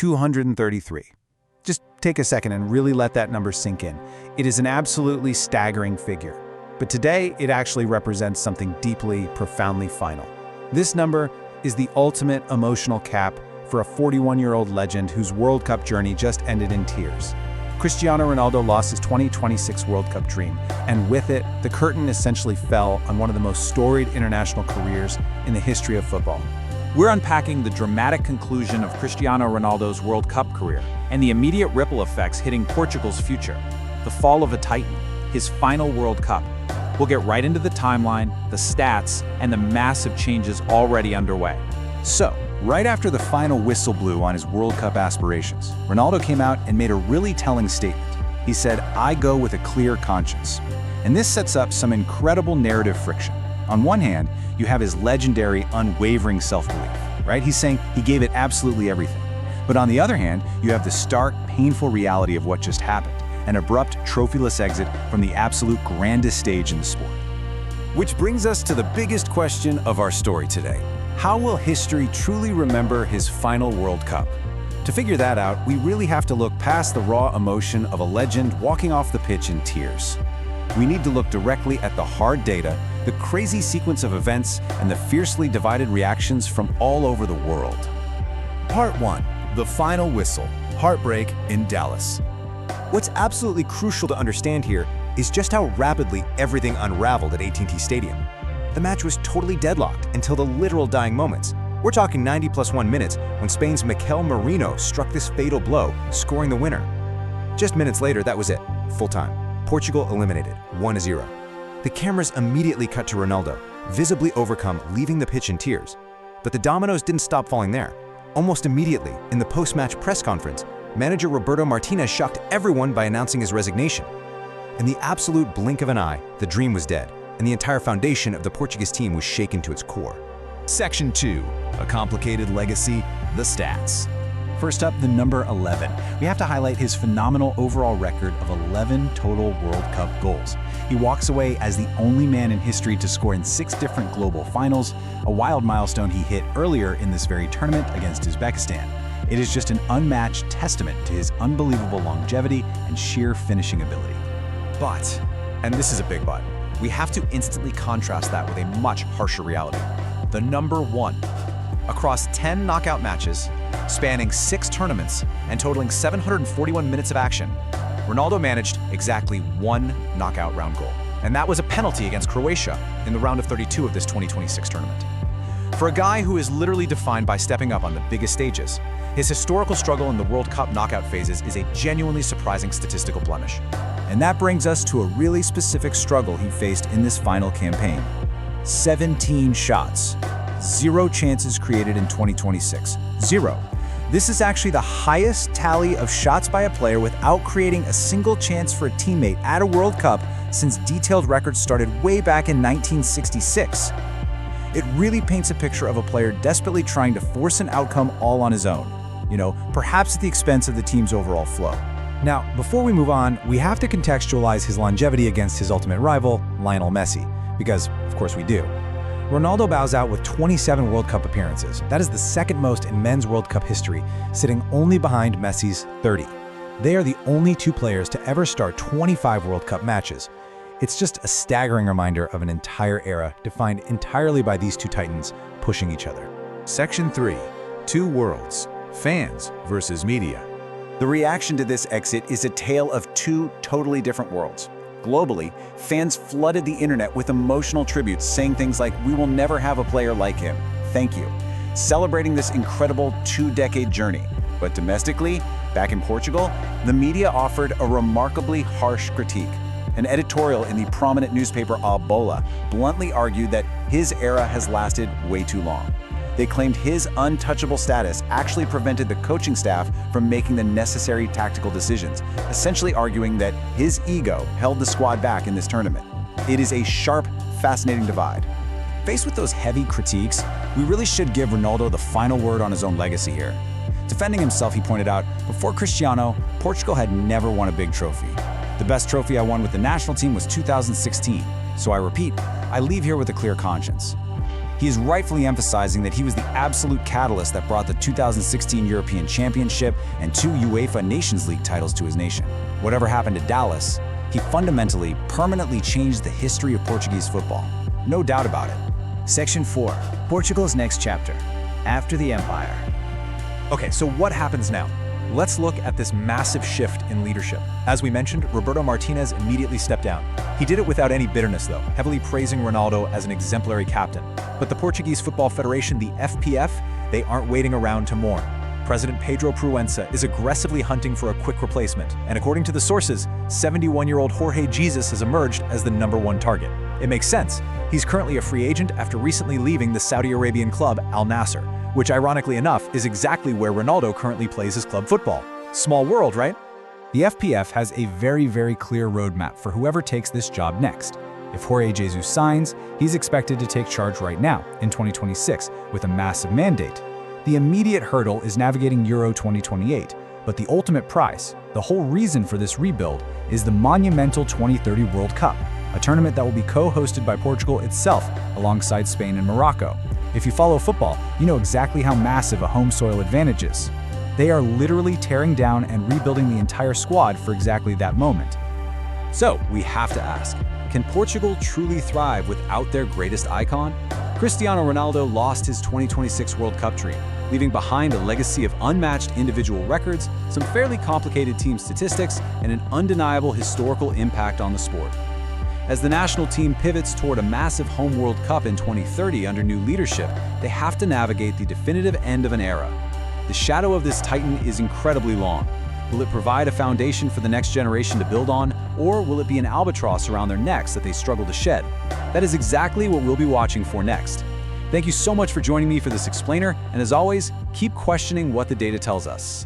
233. Just take a second and really let that number sink in. It is an absolutely staggering figure. But today, it actually represents something deeply, profoundly final. This number is the ultimate emotional cap for a 41-year-old legend whose World Cup journey just ended in tears. Cristiano Ronaldo lost his 2026 World Cup dream, and with it, the curtain essentially fell on one of the most storied international careers in the history of football. We're unpacking the dramatic conclusion of Cristiano Ronaldo's World Cup career and the immediate ripple effects hitting Portugal's future. The fall of a titan, his final World Cup. We'll get right into the timeline, the stats, and the massive changes already underway. So, right after the final whistle blew on his World Cup aspirations, Ronaldo came out and made a really telling statement. He said, "I go with a clear conscience." And this sets up some incredible narrative friction. On one hand, you have his legendary, unwavering self-belief, right? He's saying he gave it absolutely everything. But on the other hand, you have the stark, painful reality of what just happened, an abrupt, trophyless exit from the absolute grandest stage in the sport. Which brings us to the biggest question of our story today. How will history truly remember his final World Cup? To figure that out, we really have to look past the raw emotion of a legend walking off the pitch in tears. We need to look directly at the hard data, the crazy sequence of events, and the fiercely divided reactions from all over the world. Part 1. The Final Whistle. Heartbreak in Dallas. What's absolutely crucial to understand here is just how rapidly everything unraveled at AT&T Stadium. The match was totally deadlocked until the literal dying moments. We're talking 90+1 minutes when Spain's Mikel Merino struck this fatal blow, scoring the winner. Just minutes later, that was it. Full time. Portugal eliminated, 1-0. The cameras immediately cut to Ronaldo, visibly overcome, leaving the pitch in tears. But the dominoes didn't stop falling there. Almost immediately, in the post-match press conference, manager Roberto Martinez shocked everyone by announcing his resignation. In the absolute blink of an eye, the dream was dead, and the entire foundation of the Portuguese team was shaken to its core. Section 2. A complicated legacy, the stats. First up, the number 11. We have to highlight his phenomenal overall record of 11 total World Cup goals. He walks away as the only man in history to score in 6 different global finals, a wild milestone he hit earlier in this very tournament against Uzbekistan. It is just an unmatched testament to his unbelievable longevity and sheer finishing ability. But, and this is a big but, we have to instantly contrast that with a much harsher reality. The number 1. Across 10 knockout matches, spanning 6 tournaments and totaling 741 minutes of action, Ronaldo managed exactly 1 knockout round goal. And that was a penalty against Croatia in the round of 32 of this 2026 tournament. For a guy who is literally defined by stepping up on the biggest stages, his historical struggle in the World Cup knockout phases is a genuinely surprising statistical blemish. And that brings us to a really specific struggle he faced in this final campaign. 17 shots. 0 chances created in 2026. 0. This is actually the highest tally of shots by a player without creating a single chance for a teammate at a World Cup since detailed records started way back in 1966. It really paints a picture of a player desperately trying to force an outcome all on his own. Perhaps at the expense of the team's overall flow. Now, before we move on, we have to contextualize his longevity against his ultimate rival, Lionel Messi, because, of course, we do. Ronaldo bows out with 27 World Cup appearances. That is the second most in men's World Cup history, sitting only behind Messi's 30. They are the only 2 players to ever start 25 World Cup matches. It's just a staggering reminder of an entire era defined entirely by these 2 titans pushing each other. Section 3. 2 worlds. Fans versus media. The reaction to this exit is a tale of 2 totally different worlds. Globally, fans flooded the internet with emotional tributes saying things like, "We will never have a player like him. Thank you," celebrating this incredible 2-decade journey. But domestically, back in Portugal, the media offered a remarkably harsh critique. An editorial in the prominent newspaper A Bola bluntly argued that his era has lasted way too long. They claimed his untouchable status actually prevented the coaching staff from making the necessary tactical decisions, essentially arguing that his ego held the squad back in this tournament. It is a sharp, fascinating divide. Faced with those heavy critiques, we really should give Ronaldo the final word on his own legacy here. Defending himself, he pointed out, before Cristiano, Portugal had never won a big trophy. The best trophy I won with the national team was 2016. So I repeat, I leave here with a clear conscience. He is rightfully emphasizing that he was the absolute catalyst that brought the 2016 European Championship and 2 UEFA Nations League titles to his nation. Whatever happened to Dallas, he fundamentally, permanently changed the history of Portuguese football. No doubt about it. Section 4. Portugal's next chapter. After the Empire. Okay, so what happens now? Let's look at this massive shift in leadership. As we mentioned, Roberto Martinez immediately stepped down. He did it without any bitterness, though, heavily praising Ronaldo as an exemplary captain. But the Portuguese Football Federation, the FPF, they aren't waiting around to mourn. President Pedro Proença is aggressively hunting for a quick replacement, and according to the sources, 71-year-old Jorge Jesus has emerged as the #1 target. It makes sense. He's currently a free agent after recently leaving the Saudi Arabian club Al Nassr, which ironically enough is exactly where Ronaldo currently plays his club football. Small world, right? The FPF has a very clear roadmap for whoever takes this job next. If Jorge Jesus signs, he's expected to take charge right now, in 2026, with a massive mandate. The immediate hurdle is navigating Euro 2028, but the ultimate prize, the whole reason for this rebuild, is the monumental 2030 World Cup, a tournament that will be co-hosted by Portugal itself, alongside Spain and Morocco. If you follow football, you know exactly how massive a home soil advantage is. They are literally tearing down and rebuilding the entire squad for exactly that moment. So, we have to ask, can Portugal truly thrive without their greatest icon? Cristiano Ronaldo lost his 2026 World Cup dream, leaving behind a legacy of unmatched individual records, some fairly complicated team statistics, and an undeniable historical impact on the sport. As the national team pivots toward a massive home World Cup in 2030 under new leadership, they have to navigate the definitive end of an era. The shadow of this titan is incredibly long. Will it provide a foundation for the next generation to build on, or will it be an albatross around their necks that they struggle to shed? That is exactly what we'll be watching for next. Thank you so much for joining me for this explainer, and as always, keep questioning what the data tells us.